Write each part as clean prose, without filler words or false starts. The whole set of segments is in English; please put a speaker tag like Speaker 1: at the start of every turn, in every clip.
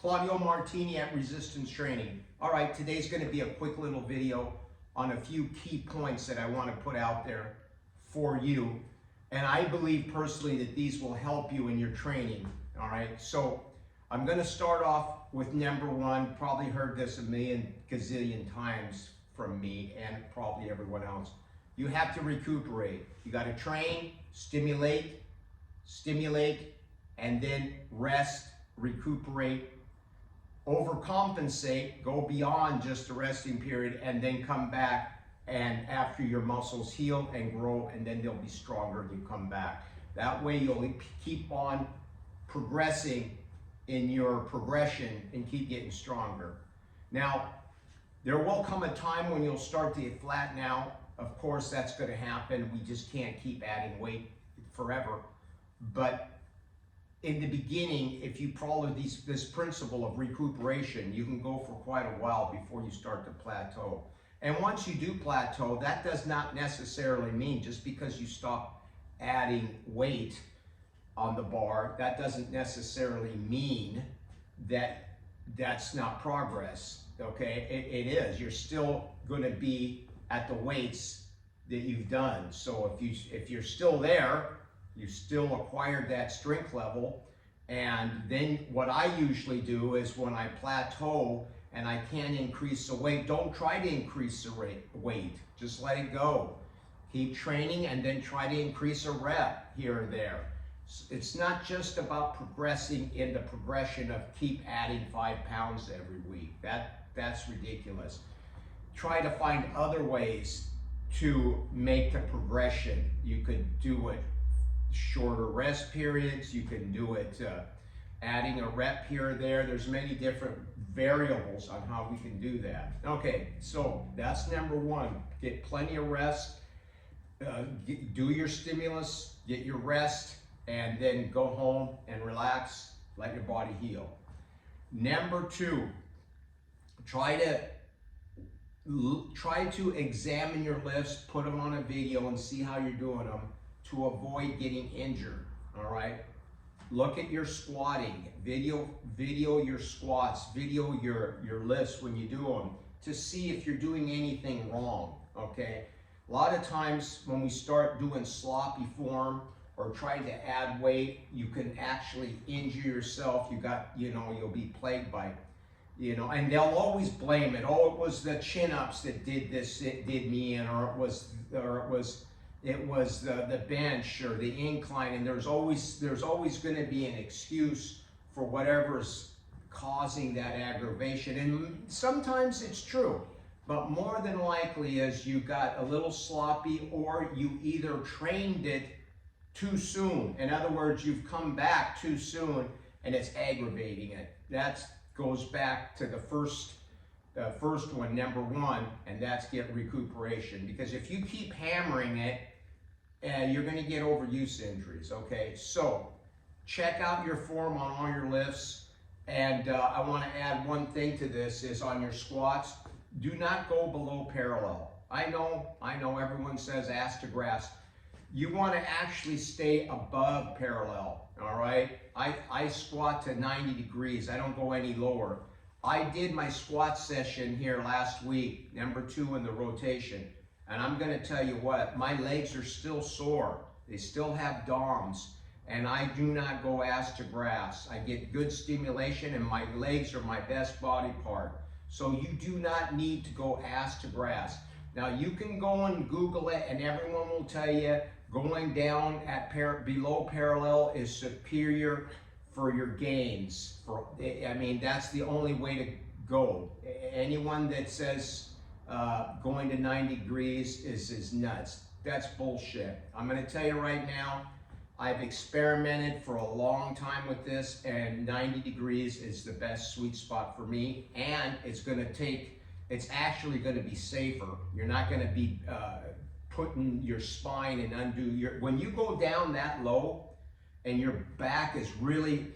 Speaker 1: Claudio Martini at Resistance Training. All right, today's going to be a quick little video on a few key points that I want to put out there for you. And I believe personally that these will help you in your training. All right, so I'm going to start off with number one. Probably heard this a million gazillion times from me and probably everyone else. You have to recuperate. You got to train, stimulate, and then rest, recuperate, overcompensate, go beyond just the resting period, and then come back, and after your muscles heal and grow, and then they'll be stronger, you come back. That way you'll keep on progressing in your progression and keep getting stronger. Now, there will come a time when you'll start to get flatten out. Of course, that's going to happen. We just can't keep adding weight forever. But in the beginning, if you follow this principle of recuperation, you can go for quite a while before you start to plateau. And once you do plateau, that does not necessarily mean just because you stop adding weight on the bar, that doesn't necessarily mean that that's not progress, okay? It is. You're still going to be at the weights that you've done. So if you're still there, you still acquired that strength level. And then what I usually do is when I plateau and I can't increase the weight, don't try to increase the weight. Just let it go. Keep training and then try to increase a rep here and there. It's not just about progressing in the progression of keep adding 5 pounds every week. That's ridiculous. Try to find other ways to make the progression. You could do it shorter rest periods, you can do it adding a rep here or there. There's many different variables on how we can do that. Okay, so that's number one. Get plenty of rest, do your stimulus, get your rest, and then go home and relax, let your body heal. Number two, try to examine your lifts, put them on a video and see how you're doing them, to avoid getting injured. All right, look at your squatting, video your squats, video your lifts when you do them, to see if you're doing anything wrong. Okay, a lot of times when we start doing sloppy form or trying to add weight, you can actually injure yourself. You'll be plagued by, and they'll always blame it. Oh, it was the chin-ups that did this, it did me in, or it was the bench or the incline, and there's always going to be an excuse for whatever's causing that aggravation. And sometimes it's true, but more than likely is you got a little sloppy, or you either trained it too soon. In other words, you've come back too soon and it's aggravating it. That goes back to the first one, number one, and that's get recuperation. Because if you keep hammering it, you're going to get overuse injuries. Okay, so check out your form on all your lifts. And I want to add one thing to this, is on your squats, do not go below parallel. I know everyone says ass to grass. You want to actually stay above parallel. All right, I squat to 90 degrees. I don't go any lower. I did my squat session here last week, number 2 in the rotation. And I'm going to tell you what, my legs are still sore. They still have DOMs. And I do not go ass to grass. I get good stimulation, and my legs are my best body part. So you do not need to go ass to grass. Now you can go and Google it, and everyone will tell you going down at below parallel is superior for your gains. That's the only way to go. Anyone that says going to 90 degrees is nuts. That's bullshit. I'm going to tell you right now, I've experimented for a long time with this, and 90 degrees is the best sweet spot for me. And it's actually going to be safer. You're not going to be putting your spine and when you go down that low and your back is really,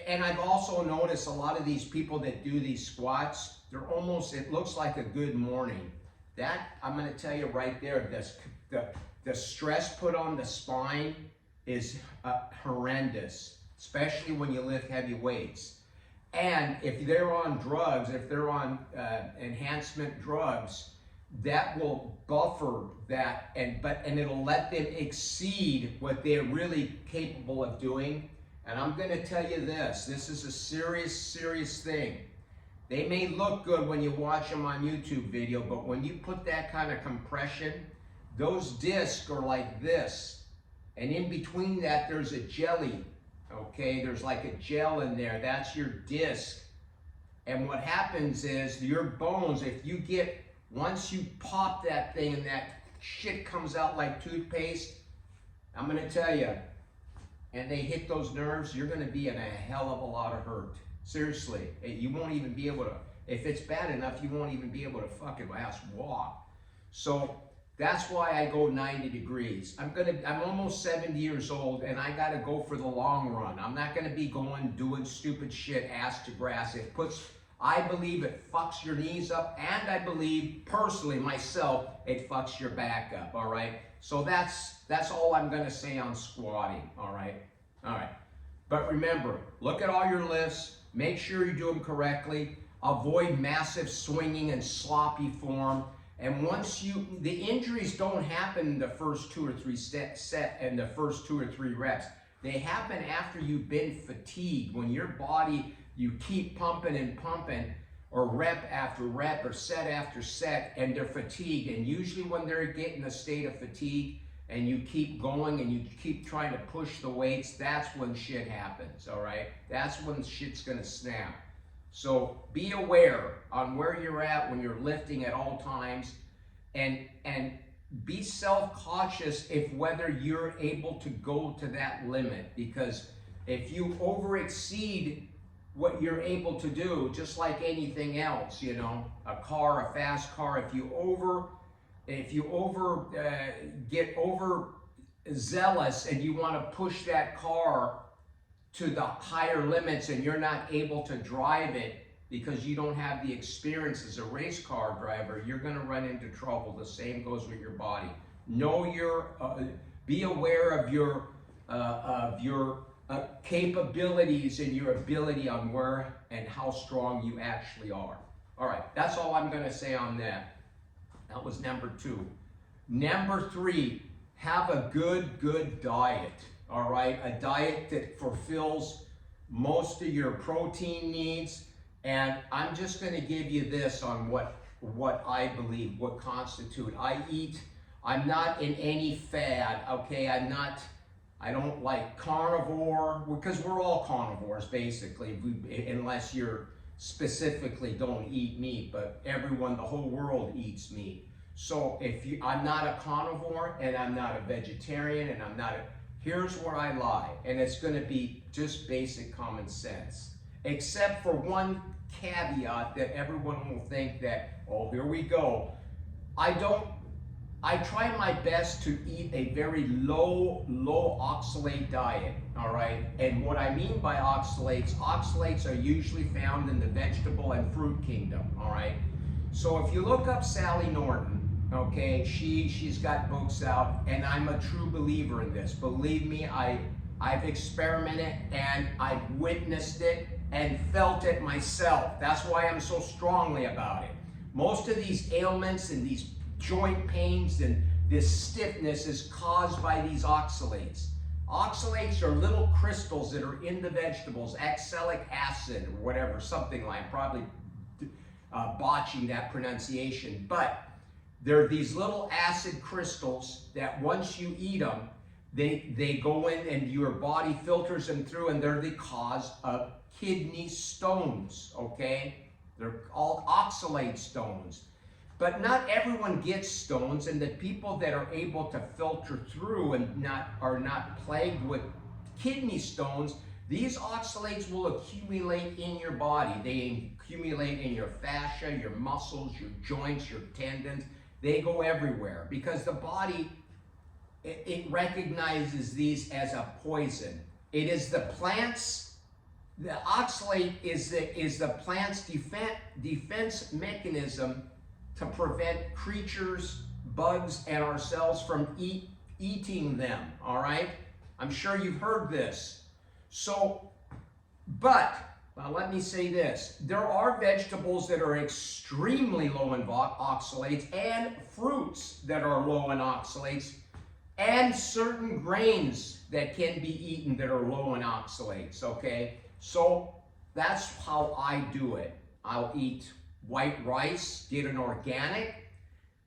Speaker 1: and I've also noticed a lot of these people that do these squats, it looks like a good morning. That, I'm going to tell you right there, the stress put on the spine is horrendous, especially when you lift heavy weights. And if they're on drugs, if they're on enhancement drugs, that will buffer that, and it'll let them exceed what they're really capable of doing. And I'm going to tell you this is a serious thing. They may look good when you watch them on YouTube video, but when you put that kind of compression, those discs are like this. And in between that, there's a jelly, okay? There's like a gel in there. That's your disc. And what happens is your bones, once you pop that thing and that shit comes out like toothpaste, I'm going to tell you, and they hit those nerves, you're going to be in a hell of a lot of hurt. Seriously. You won't even be able to, if it's bad enough, you won't even be able to fucking walk. So that's why I go 90 degrees. I'm almost 70 years old, and I got to go for the long run. I'm not going to be doing stupid shit ass to grass. I believe it fucks your knees up, and I believe, personally, myself, it fucks your back up, all right? So that's all I'm going to say on squatting, all right? All right. But remember, look at all your lifts. Make sure you do them correctly. Avoid massive swinging and sloppy form. And the injuries don't happen in the first 2 or 3 and the first 2 or 3 reps. They happen after you've been fatigued, when your body, you keep pumping and pumping, or rep after rep, or set after set, and they're fatigued. And usually when they're getting a state of fatigue, and you keep going and you keep trying to push the weights, that's when shit happens, all right? That's when shit's gonna snap. So be aware on where you're at when you're lifting at all times, and be self-cautious if whether you're able to go to that limit, because if you over-exceed what you're able to do, just like anything else, you know, a fast car, if you get overzealous and you want to push that car to the higher limits and you're not able to drive it because you don't have the experience as a race car driver, you're going to run into trouble. The same goes with your body. Be aware of your capabilities and your ability on where and how strong you actually are. All right, that's all I'm going to say on that. That was number 2. Number 3, have a good diet, all right? A diet that fulfills most of your protein needs. And I'm just going to give you this on what I believe, what constitute. I'm not in any fad, okay? I don't like carnivore, because we're all carnivores, basically, unless you're specifically don't eat meat, but everyone, the whole world eats meat. So I'm not a carnivore, and I'm not a vegetarian, and here's where I lie, and it's gonna be just basic common sense, except for one caveat that everyone will think that, oh, here we go. I try my best to eat a very low oxalate diet, all right? And what I mean by oxalates are usually found in the vegetable and fruit kingdom, all right? So if you look up Sally Norton, okay, she's got books out, and I'm a true believer in this. Believe me, I've experimented, and I've witnessed it and felt it myself. That's why I'm so strongly about it. Most of these ailments and these joint pains and this stiffness is caused by these oxalates. Oxalates are little crystals that are in the vegetables, oxalic acid or whatever, something like, probably botching that pronunciation, but they're these little acid crystals that once you eat them, they go in and your body filters them through, and they're the cause of kidney stones, okay? They're called oxalate stones. But not everyone gets stones, and the people that are able to filter through and are not plagued with kidney stones, these oxalates will accumulate in your body. They accumulate in your fascia, your muscles, your joints, your tendons. They go everywhere because the body, it recognizes these as a poison. It is the plant's, the oxalate is the plant's defense mechanism to prevent creatures, bugs, and ourselves from eating them, all right? I'm sure you've heard this. So, but let me say this. There are vegetables that are extremely low in oxalates and fruits that are low in oxalates and certain grains that can be eaten that are low in oxalates, okay? So that's how I do it. I'll eat white rice, get an organic.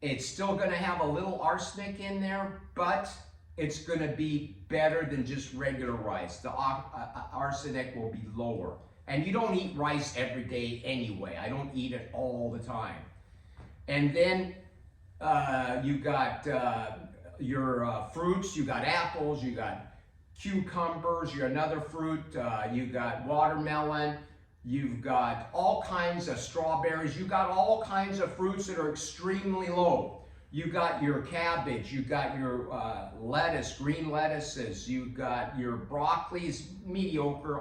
Speaker 1: It's still gonna have a little arsenic in there, but it's gonna be better than just regular rice. The arsenic will be lower. And you don't eat rice every day anyway. I don't eat it all the time. And then you got your fruits. You got apples. You got cucumbers. You're another fruit. You got watermelon. You've got all kinds of strawberries. You got all kinds of fruits that are extremely low. You got your cabbage. You got your lettuce, green lettuces. You got your broccolis, mediocre.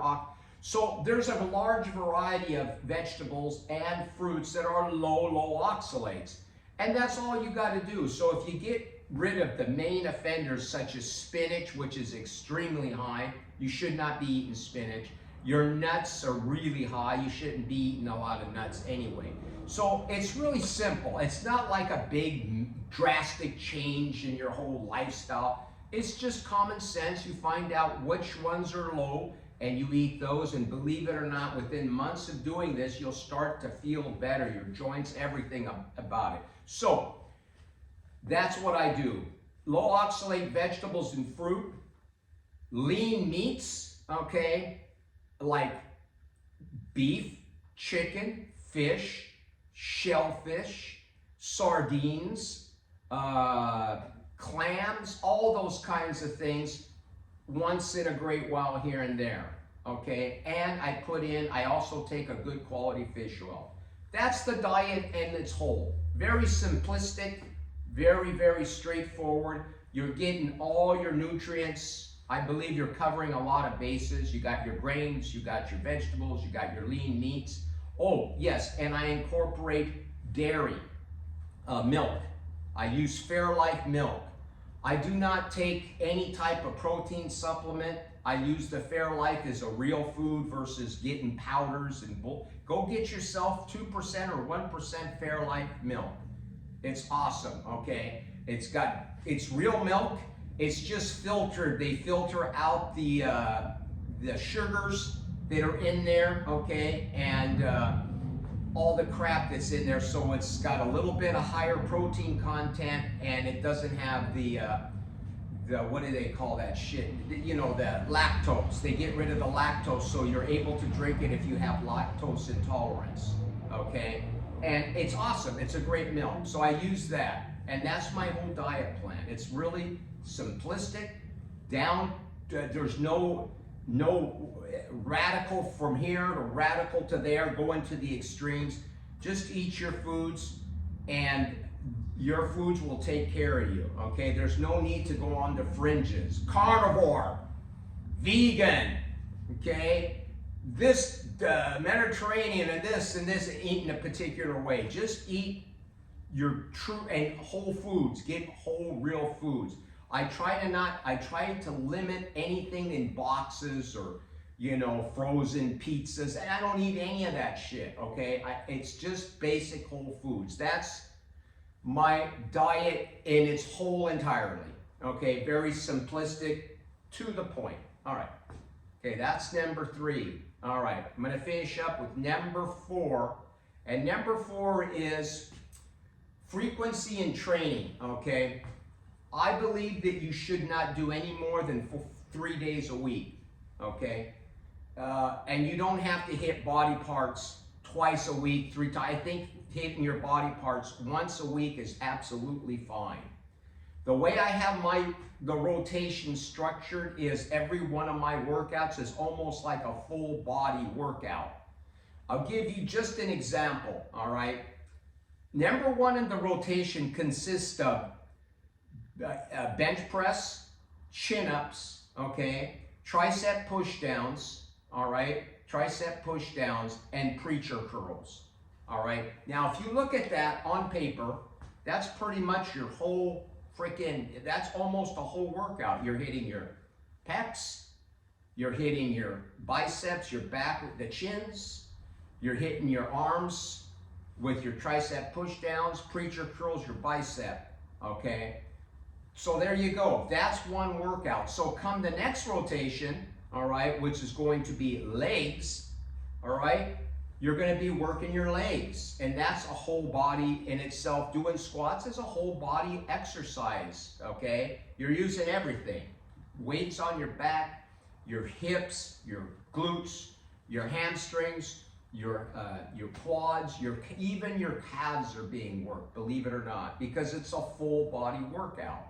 Speaker 1: So there's a large variety of vegetables and fruits that are low oxalates. And that's all you got to do. So if you get rid of the main offenders such as spinach, which is extremely high, you should not be eating spinach. Your nuts are really high. You shouldn't be eating a lot of nuts anyway. So it's really simple. It's not like a big drastic change in your whole lifestyle. It's just common sense. You find out which ones are low and you eat those, and believe it or not, within months of doing this, you'll start to feel better, your joints, everything about it. So, that's what I do. Low oxalate vegetables and fruit, lean meats, okay, like beef, chicken, fish, shellfish, sardines, clams, all those kinds of things, once in a great while here and there, okay? And I also take a good quality fish oil. That's the diet in its whole. Very simplistic, very straightforward. You're getting all your nutrients. I believe you're covering a lot of bases. You got your grains, you got your vegetables, you got your lean meats. Oh, yes, and I incorporate dairy, milk. I use Fairlife milk. I do not take any type of protein supplement. I use the Fairlife as a real food versus getting powders and go get yourself 2% or 1% Fairlife milk. It's awesome, okay? It's real milk. It's just filtered. They filter out the sugars that are in there, okay? And all the crap that's in there, so it's got a little bit of higher protein content, and it doesn't have the what do they call that shit? You know, the lactose. They get rid of the lactose, so you're able to drink it if you have lactose intolerance, okay? And it's awesome. It's a great milk. So I use that, and that's my whole diet plan. It's really simplistic. There's no radical from here to radical to there, going to the extremes. Just eat your foods and your foods will take care of you, okay? There's no need to go on the fringes. Carnivore, vegan, okay? This Mediterranean and this eat in a particular way. Just eat your true and whole foods. Get whole, real foods. I try to limit anything in boxes or, you know, frozen pizzas, and I don't eat any of that shit, okay? It's just basic whole foods. That's my diet in its whole entirely, okay? Very simplistic, to the point. All right, okay, that's number 3. All right, I'm gonna finish up with number 4, and number 4 is frequency in training, okay? I believe that you should not do any more than 3 days a week, okay? And you don't have to hit body parts twice a week, 3 times. I think hitting your body parts once a week is absolutely fine. The way I have the rotation structured is every one of my workouts is almost like a full body workout. I'll give you just an example, all right? Number 1 in the rotation consists of bench press, chin-ups, okay, tricep push-downs, all right, tricep push-downs, and preacher curls, all right. Now, if you look at that on paper, that's pretty much your whole that's almost a whole workout. You're hitting your pecs, you're hitting your biceps, your back, the chins, you're hitting your arms with your tricep push downs, preacher curls, your bicep, okay? So there you go, that's one workout. So come the next rotation, all right, which is going to be legs, all right? You're gonna be working your legs, and that's a whole body in itself. Doing squats is a whole body exercise, okay? You're using everything. Weights on your back, your hips, your glutes, your hamstrings, your quads, even your calves are being worked, believe it or not, because it's a full body workout.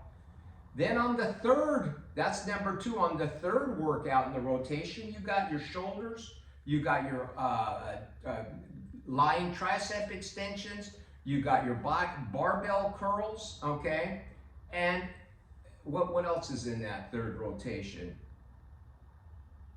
Speaker 1: Then on the third, that's number 2, on the third workout in the rotation, you got your shoulders, you got your lying tricep extensions, you got your barbell curls, okay? And what else is in that third rotation?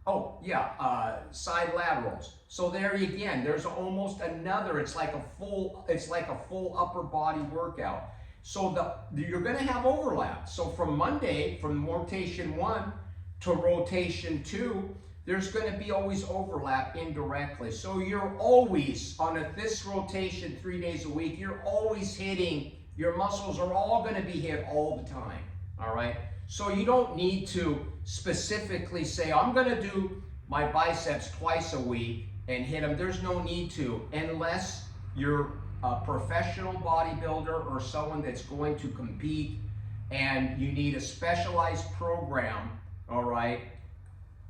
Speaker 1: Oh, yeah, side laterals. So there again, there's almost another, it's like a full upper body workout. So you're gonna have overlap. So from Monday, from rotation 1 to rotation 2, there's gonna be always overlap indirectly. So you're always, on this rotation 3 days a week, you're always hitting, your muscles are all gonna be hit all the time, all right? So you don't need to specifically say, I'm gonna do my biceps twice a week and hit them. There's no need to, unless you're a professional bodybuilder or someone that's going to compete and you need a specialized program, all right?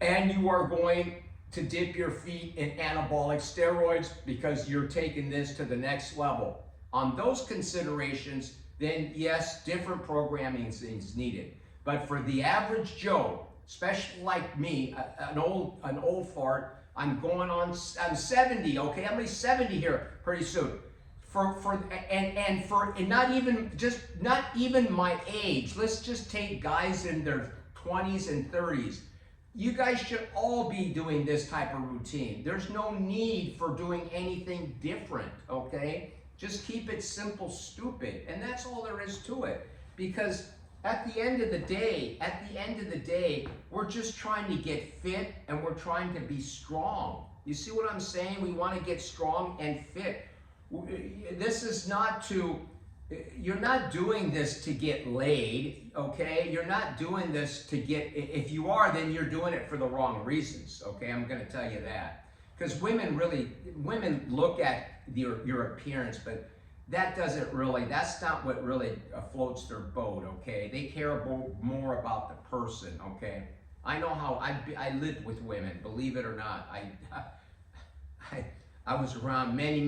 Speaker 1: And you are going to dip your feet in anabolic steroids because you're taking this to the next level. On those considerations, then yes, different programming is needed. But for the average Joe, especially like me, an old fart, I'm 70, okay? I'm only 70 here pretty soon. And not even my age. Let's just take guys in their 20s and 30s. You guys should all be doing this type of routine. There's no need for doing anything different, okay? Just keep it simple, stupid, and that's all there is to it. Because at the end of the day, we're just trying to get fit and we're trying to be strong. You see what I'm saying? We want to get strong and fit. This is not to, you're not doing this to get laid, okay? You're not doing this to get, if you are, then you're doing it for the wrong reasons, okay? I'm going to tell you that. Because women look at your appearance, but that's not what really floats their boat, okay? They care more about the person, okay? I know how, I lived with women, believe it or not. I was around many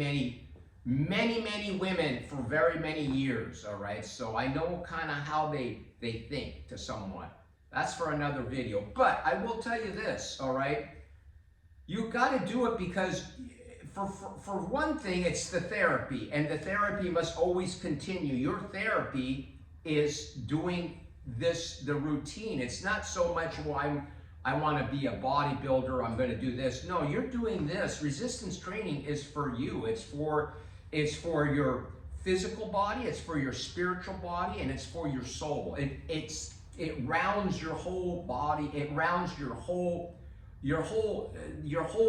Speaker 1: women for very many years, all right? So I know kind of how they think to someone. That's for another video. But I will tell you this, all right? You got to do it because for one thing, it's the therapy, and the therapy must always continue. Your therapy is doing the routine. It's not so much, well, I want to be a bodybuilder, I'm going to do this. No, you're doing this. Resistance training is for you. It's for your physical body, it's for your spiritual body, and it's for your soul. It rounds your whole body. It rounds your whole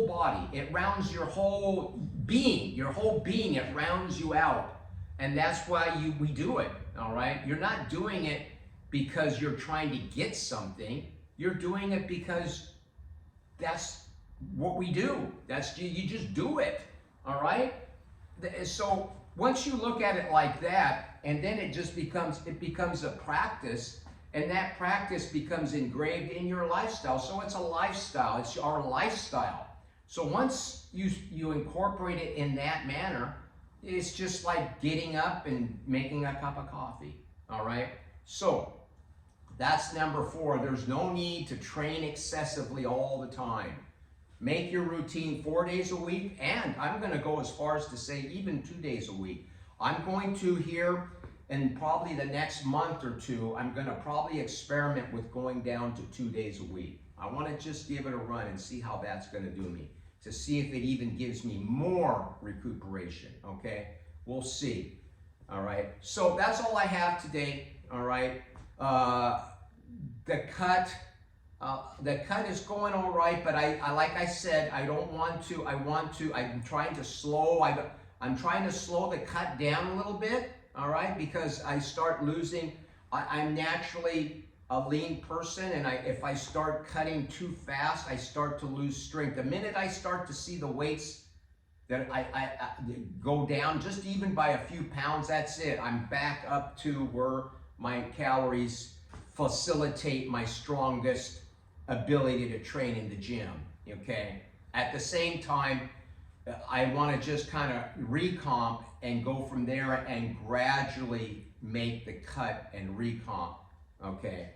Speaker 1: body. It rounds your whole being. It rounds you out, and that's why we do it. All right. You're not doing it because you're trying to get something. You're doing it because that's what we do. You just do it. All right. So once you look at it like that, and then it becomes a practice. And that practice becomes engraved in your lifestyle. So it's a lifestyle. It's our lifestyle. So once you incorporate it in that manner, it's just like getting up and making a cup of coffee. All right? So that's number 4. There's no need to train excessively all the time. Make your routine 4 days a week. And I'm going to go as far as to say even 2 days a week. I'm going to here, and probably the next month or 2, I'm going to probably experiment with going down to 2 days a week. I want to just give it a run and see how that's going to do me, to see if it even gives me more recuperation, okay? We'll see, all right? So that's all I have today, all right? The cut The cut is going all right, but I like I said, I don't want to, I'm trying to slow, I'm trying to slow the cut down a little bit, all right, because I start losing, I'm naturally a lean person, and if I start cutting too fast, I start to lose strength. The minute I start to see the weights that I go down, just even by a few pounds, that's it. I'm back up to where my calories facilitate my strongest ability to train in the gym, okay? At the same time, I want to just kind of recomp and go from there and gradually make the cut and recomp, okay?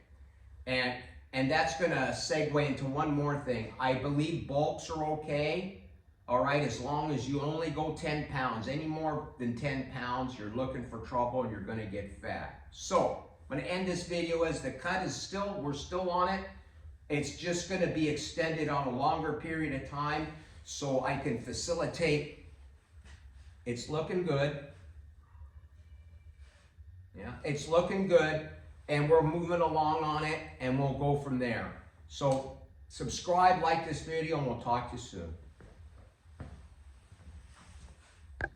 Speaker 1: And that's going to segue into one more thing. I believe bulks are okay, all right, as long as you only go 10 pounds. Any more than 10 pounds, you're looking for trouble and you're going to get fat. So, I'm going to end this video as the cut is still, we're still on it. It's just going to be extended on a longer period of time so I can facilitate. It's looking good. Yeah, it's looking good, and we're moving along on it, and we'll go from there. So subscribe, like this video, and we'll talk to you soon.